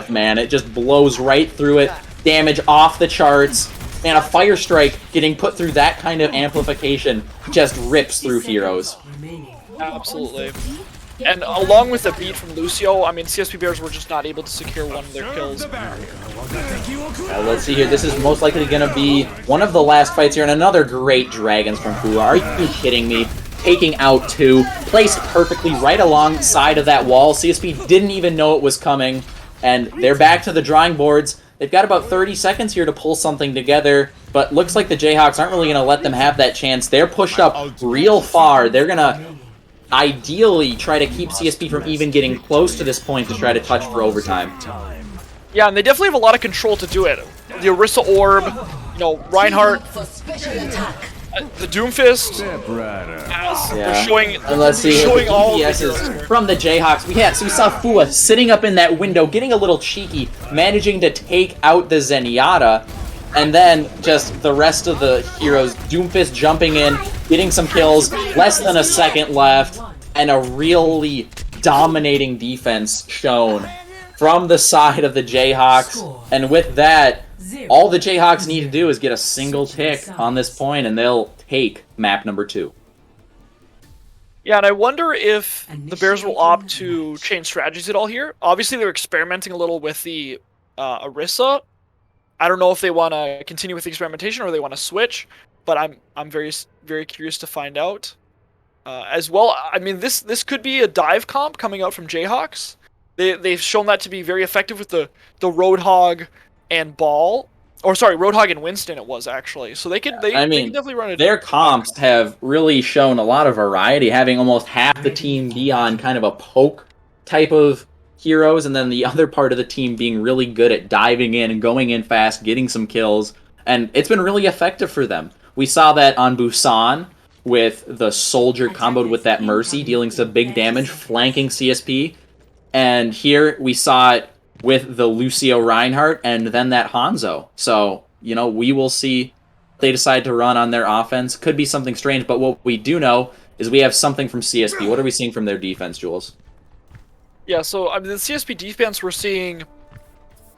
man. It just blows right through it. Damage off the charts. And a Fire Strike getting put through that kind of amplification just rips through heroes. Absolutely. And along with the beat from Lucio, I mean, CSP Bears were just not able to secure one of their kills. Let's see here. This is most likely going to be one of the last fights here, and another great Dragons from Fua. Are you kidding me? Taking out two, placed perfectly right alongside of that wall. CSP didn't even know it was coming, and they're back to the drawing boards. They've got about 30 seconds here to pull something together, but looks like the Jayhawks aren't really going to let them have that chance. They're pushed up real far. They're going to ideally try to keep CSP from even getting close to this point to try to touch for overtime. Yeah, and they definitely have a lot of control to do it. The Orisa Orb, you know, Reinhardt, the Doomfist, they're showing, and let's see, showing all the DPSs from the Jayhawks. So we saw Fua sitting up in that window, getting a little cheeky, managing to take out the Zenyatta, and then just the rest of the heroes, Doomfist jumping in, getting some kills, less than a second left, and a really dominating defense shown from the side of the Jayhawks. And with that, all the Jayhawks need to do is get a single tick on this point, and they'll take map number 2. Yeah, and I wonder if the Bears will opt to change strategies at all here. Obviously, they're experimenting a little with the Orisa. I don't know if they want to continue with the experimentation or they want to switch, but I'm very curious to find out. As well, I mean, this could be a dive comp coming out from Jayhawks. They've shown that to be very effective with the Roadhog and Ball, or sorry, Roadhog and Winston it was actually. So they can definitely run it. Their comps have really shown a lot of variety, having almost half the team be on kind of a poke type of heroes, and then the other part of the team being really good at diving in and going in fast, getting some kills, and it's been really effective for them. We saw that on Busan with the Soldier comboed with that Mercy, dealing some big damage, flanking CSP. And here we saw it with the Lucio Reinhardt and then that Hanzo. So, you know, we will see if they decide to run on their offense. Could be something strange, but what we do know is we have something from CSP. What are we seeing from their defense, Jules? Yeah, so I mean, the CSP defense, we're seeing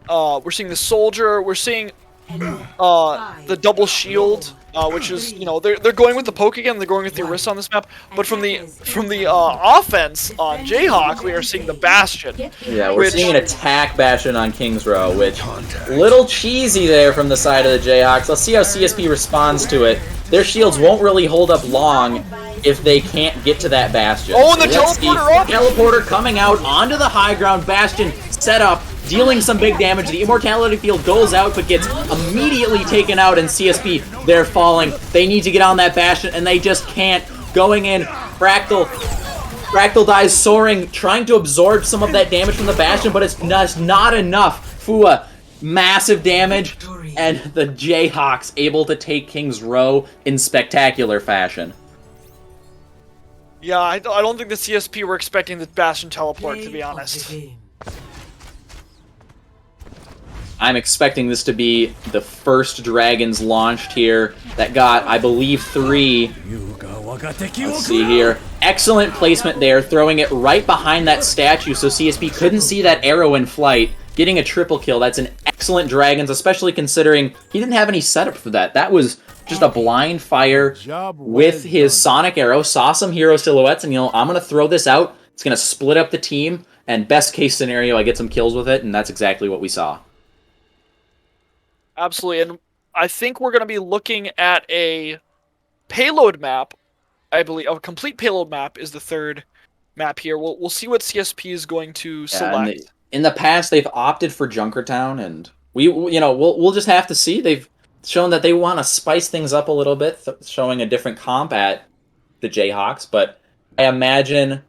the Soldier, we're seeing the double shield, which is, you know, they're going with the poke again. They're going with the Orisa on this map. But from the offense on Jayhawk, we are seeing the Bastion. Yeah, we're seeing an attack Bastion on Kings Row, which a little cheesy there from the side of the Jayhawks. Let's see how CSP responds to it. Their shields won't really hold up long if they can't get to that Bastion. Oh, and the teleporter up! Teleporter coming out onto the high ground. Bastion set up, dealing some big damage. The Immortality Field goes out, but gets immediately taken out, and CSP, they're falling. They need to get on that Bastion, and they just can't. Going in, Fractal dies, soaring, trying to absorb some of that damage from the Bastion, but it's just not enough. Fua, massive damage, and the Jayhawks able to take Kings Row in spectacular fashion. Yeah, I don't think the CSP were expecting the Bastion teleport, to be honest. I'm expecting this to be the first Dragons launched here that got, I believe, 3. Let's see here. Excellent placement there, throwing it right behind that statue so CSP couldn't see that arrow in flight. Getting a triple kill. That's an excellent Dragons, especially considering he didn't have any setup for that. That was just a blind fire with his Sonic Arrow. Saw some hero silhouettes, and, you know, I'm going to throw this out. It's going to split up the team, and best case scenario, I get some kills with it, and that's exactly what we saw. Absolutely, and I think we're going to be looking at a payload map. I believe a complete payload map is the third map here. We'll see what CSP is going to select. In the past, they've opted for Junkertown, and we'll just have to see. They've shown that they want to spice things up a little bit, showing a different comp at the Jayhawks, but I imagine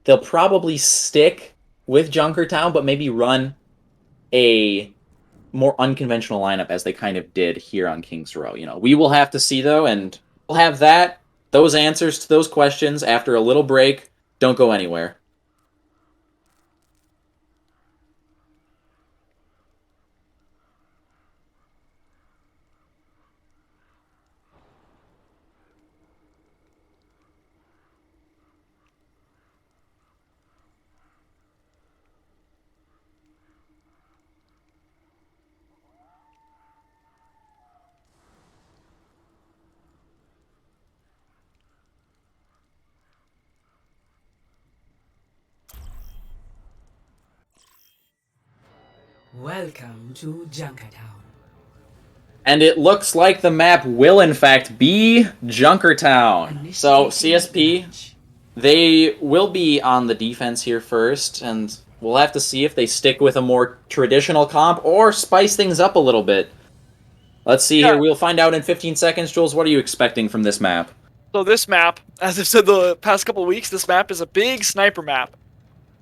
they'll probably stick with Junkertown, but maybe run a more unconventional lineup as they kind of did here on Kings Row. You know, we will have to see, though, and we'll have those answers to those questions after a little break. Don't go anywhere. Welcome to Junkertown. And it looks like the map will, in fact, be Junkertown. So, CSP, they will be on the defense here first, and we'll have to see if they stick with a more traditional comp or spice things up a little bit. Let's see here. We'll find out in 15 seconds. Jules, what are you expecting from this map? So this map, as I've said the past couple of weeks, this map is a big sniper map.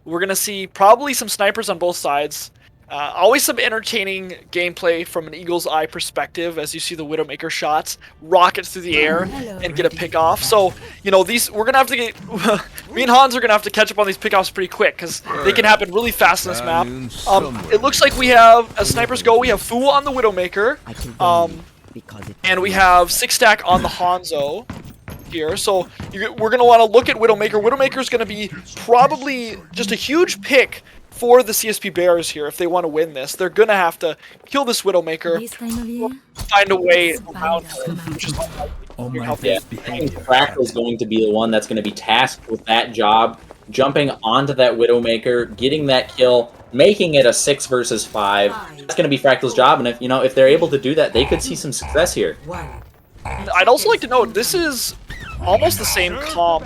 We're going to see probably some snipers on both sides. Always some entertaining gameplay from an eagle's eye perspective as you see the Widowmaker shots rocket through the air and get a pick off. So, you know, we're going to have to get... me and Hans are going to have to catch up on these pickoffs pretty quick because they can happen really fast in this map. It looks like we have, as snipers go, we have Fu on the Widowmaker. And we have 6-stack on the Hanzo here. So we're going to want to look at Widowmaker. Widowmaker is going to be probably just a huge pick for the CSP Bears here if they want to win this. They're going to have to kill this Widowmaker, find a way around her, which is yeah, I think Fractal's going to be the one that's going to be tasked with that job, jumping onto that Widowmaker, getting that kill, making it a 6 versus 5. That's going to be Fractal's job, and if they're able to do that, they could see some success here. I'd also like to note, this is almost the same comp,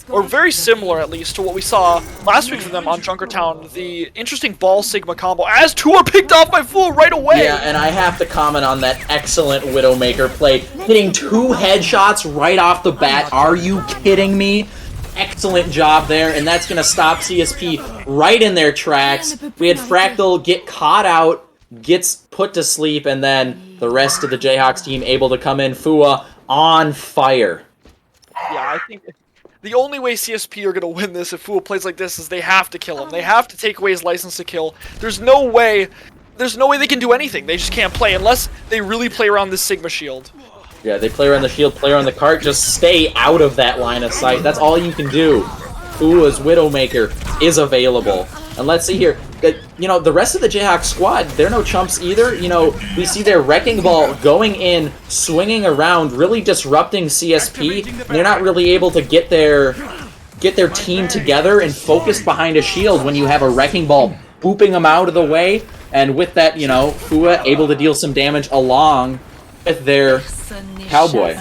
or very similar at least, to what we saw last week from them on Junkertown, the interesting Ball Sigma combo, as two are picked off by Fool right away! Yeah, and I have to comment on that excellent Widowmaker play, hitting 2 headshots right off the bat. Are you kidding me? Excellent job there, and that's going to stop CSP right in their tracks. We had Fractal get caught out, gets put to sleep, and then the rest of the Jayhawks team able to come in. Fua on fire. Yeah, I think the only way CSP are going to win this if Fool plays like this is they have to kill him. They have to take away his license to kill. There's no way they can do anything. They just can't play unless they really play around this Sigma shield. Yeah, they play around the shield, play around the cart, just stay out of that line of sight. That's all you can do. Fua's Widowmaker is available. And let's see here. The rest of the Jayhawk squad, they're no chumps either. We see their Wrecking Ball going in, swinging around, really disrupting CSP. And they're not really able to get their team together and focused behind a shield when you have a Wrecking Ball booping them out of the way. And with that, Fua able to deal some damage along with their Cowboy.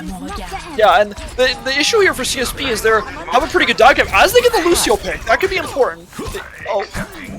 Yeah, and the issue here for CSP is they have a pretty good dive cap. As they get the Lucio pick, that could be important.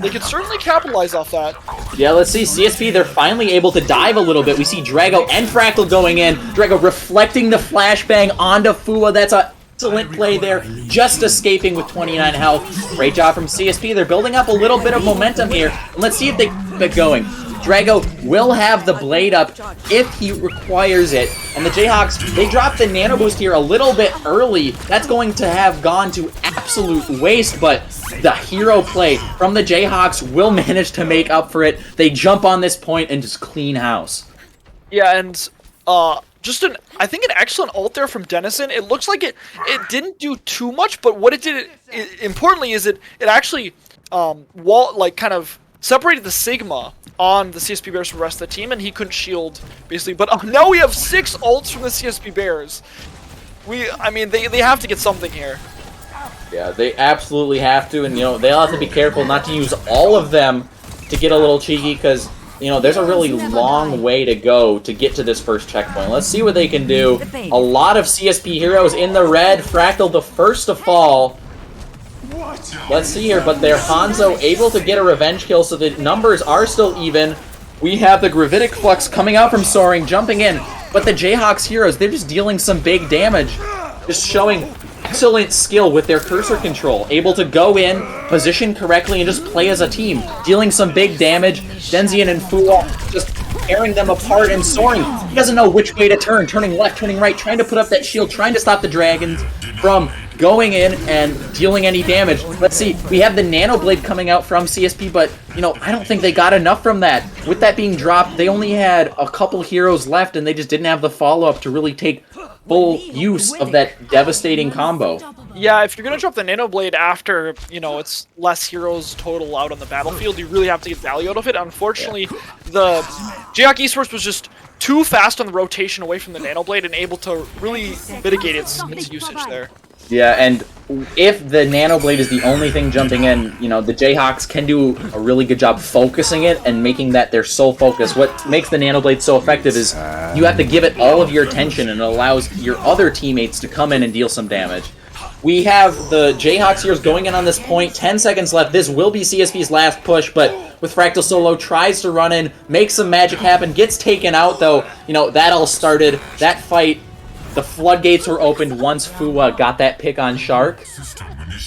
They could certainly capitalize off that. Yeah, let's see. CSP, they're finally able to dive a little bit. We see Drago and Fractal going in. Drago reflecting the flashbang onto Fua. That's an excellent play there. Just escaping with 29 health. Great job from CSP. They're building up a little bit of momentum here. And let's see if they keep it going. Drago will have the blade up if he requires it. And the Jayhawks, they dropped the nano boost here a little bit early. That's going to have gone to absolute waste, but the hero play from the Jayhawks will manage to make up for it. They jump on this point and just clean house. Yeah, and I think an excellent ult there from Denison. It looks like it didn't do too much, but what it did, importantly, is it actually kind of separated the Sigma on the CSP Bears from the rest of the team, and he couldn't shield, basically. But now we have 6 ults from the CSP Bears. I mean, they have to get something here. Yeah, they absolutely have to, and, they'll have to be careful not to use all of them to get a little cheeky, because, there's a really long way to go to get to this first checkpoint. Let's see what they can do. A lot of CSP heroes in the red. Fractal the first to fall. Let's see here, but their Hanzo able to get a revenge kill, so the numbers are still even. We have the Gravitic Flux coming out from Soaring, jumping in, but the Jayhawks heroes, they're just dealing some big damage. Just showing excellent skill with their cursor control, able to go in, position correctly, and just play as a team, dealing some big damage. Denzian and Fua just tearing them apart, and Soaring, he doesn't know which way to turn, turning left, turning right, trying to put up that shield, trying to stop the dragons from going in and dealing any damage. Let's see, we have the Nano Blade coming out from CSP, but, I don't think they got enough from that. With that being dropped, they only had a couple heroes left, and they just didn't have the follow-up to really take full use of that devastating combo. Yeah, if you're going to drop the Nano Blade after, it's less heroes total out on the battlefield, you really have to get value out of it. Unfortunately, the Jayhawk Esports was just too fast on the rotation away from the Nano Blade and able to really mitigate its usage there. Yeah, and if the Nano Blade is the only thing jumping in, you know, the Jayhawks can do a really good job focusing it and making that their sole focus. What makes the Nano Blade so effective is you have to give it all of your attention, and it allows your other teammates to come in and deal some damage. We have the Jayhawks here going in on this point. 10 seconds left. This will be CSP's last push, but with Fractal Solo, tries to run in, makes some magic happen, gets taken out, though. You know, that all started, that fight, the floodgates were opened once Fua got that pick on Shark.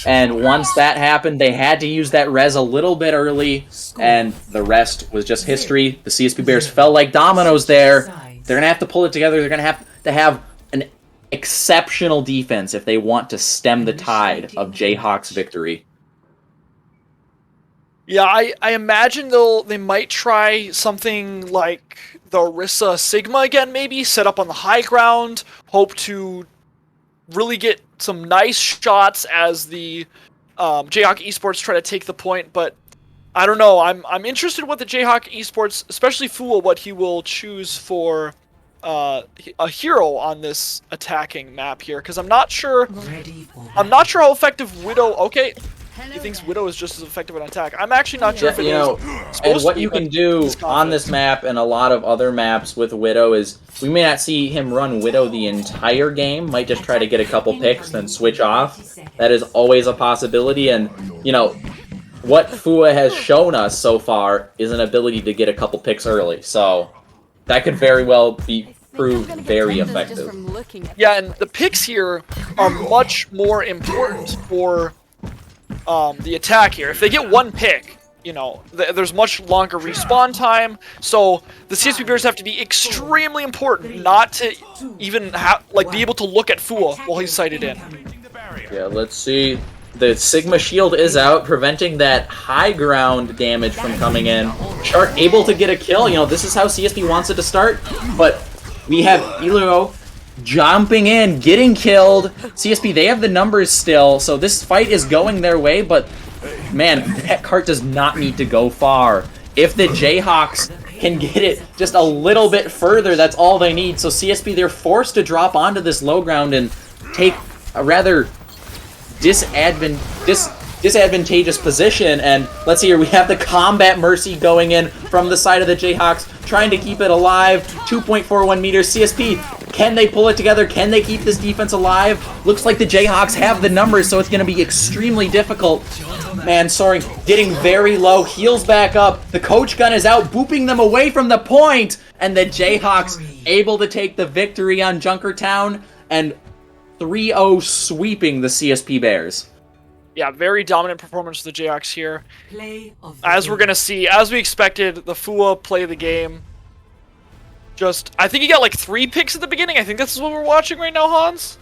And once that happened, they had to use that res a little bit early, and the rest was just history. The CSP Bears fell like dominoes there. They're going to have to pull it together. They're going to have an exceptional defense if they want to stem the tide of Jayhawk's victory. Yeah, I imagine they might try something like the Orisa Sigma again, maybe set up on the high ground, hope to really get some nice shots as the Jayhawk Esports try to take the point. But I don't know. I'm interested in what the Jayhawk Esports, especially Fua, what he will choose for a hero on this attacking map here, because I'm not sure how effective Widow. Okay, he thinks Widow is just as effective an attack. I'm actually not sure if it is. And what you can do on this map and a lot of other maps with Widow is we may not see him run Widow the entire game. Might just try to get a couple picks, then switch off. That is always a possibility, and you know what Fua has shown us so far is an ability to get a couple picks early. So that could very well be proved very effective. Yeah, and the picks here are much more important for the attack here. If they get one pick, you know, there's much longer respawn time, so the CSP Bears have to be extremely important not to even be able to look at Fua while he's sighted in. Yeah, let's see. The Sigma shield is out, preventing that high ground damage from coming in. Shark able to get a kill. You know, this is how CSP wants it to start, but we have Ilio jumping in, getting killed. CSP, they have the numbers still, so this fight is going their way, but man, that cart does not need to go far. If the Jayhawks can get it just a little bit further, that's all they need. So CSP, they're forced to drop onto this low ground and take a rather disadvantageous position. And let's see here, we have the Combat Mercy going in from the side of the Jayhawks, trying to keep it alive. 2.41 meters. CSP, can they pull it together? Can they keep this defense alive? Looks like the Jayhawks have the numbers, so it's going to be extremely difficult. Man, Soaring getting very low, heals back up. The coach gun is out, booping them away from the point, and the Jayhawks able to take the victory on Junkertown and 3-0 sweeping the CSP Bears. Yeah, very dominant performance of the Jayhawks here. As we're going to see, as we expected, the Fua play the game. I think he got like 3 picks at the beginning. I think this is what we're watching right now, Hans.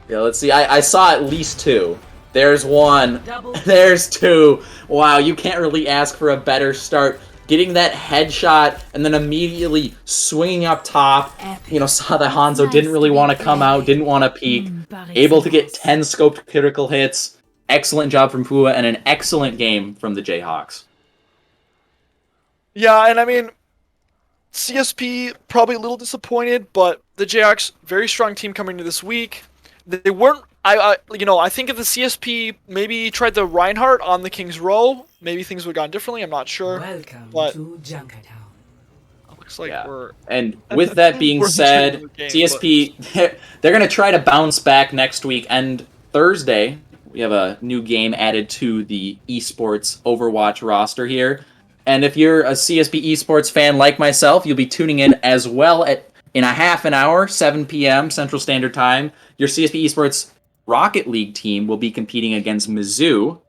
Yeah, let's see. I saw at least 2. There's 1. There's 2. Wow, you can't really ask for a better start. Getting that headshot and then immediately swinging up top. You know, saw that Hanzo didn't really want to come out, didn't want to peek. Able to get 10 scoped critical hits. Excellent job from Fua and an excellent game from the Jayhawks. Yeah, and I mean, CSP probably a little disappointed, but the Jayhawks, very strong team coming into this week. They weren't. I think if the CSP maybe tried the Reinhardt on the King's Row, maybe things would have gone differently. I'm not sure. But looks like we're. And with that being said, CSP they're going to try to bounce back next week. And Thursday, we have a new game added to the Esports Overwatch roster here. And if you're a CSP Esports fan like myself, you'll be tuning in as well in a half an hour, 7 p.m. Central Standard Time. Your CSP Esports Rocket League team will be competing against Mizzou.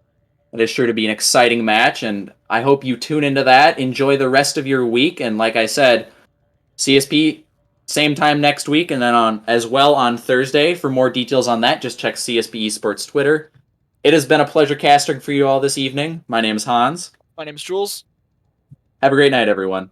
That is sure to be an exciting match, and I hope you tune into that. Enjoy the rest of your week, and like I said, CSP, same time next week, and then on Thursday. For more details on that, just check CSP Esports Twitter. It has been a pleasure casting for you all this evening. My name is Hans. My name is Jules. Have a great night, everyone.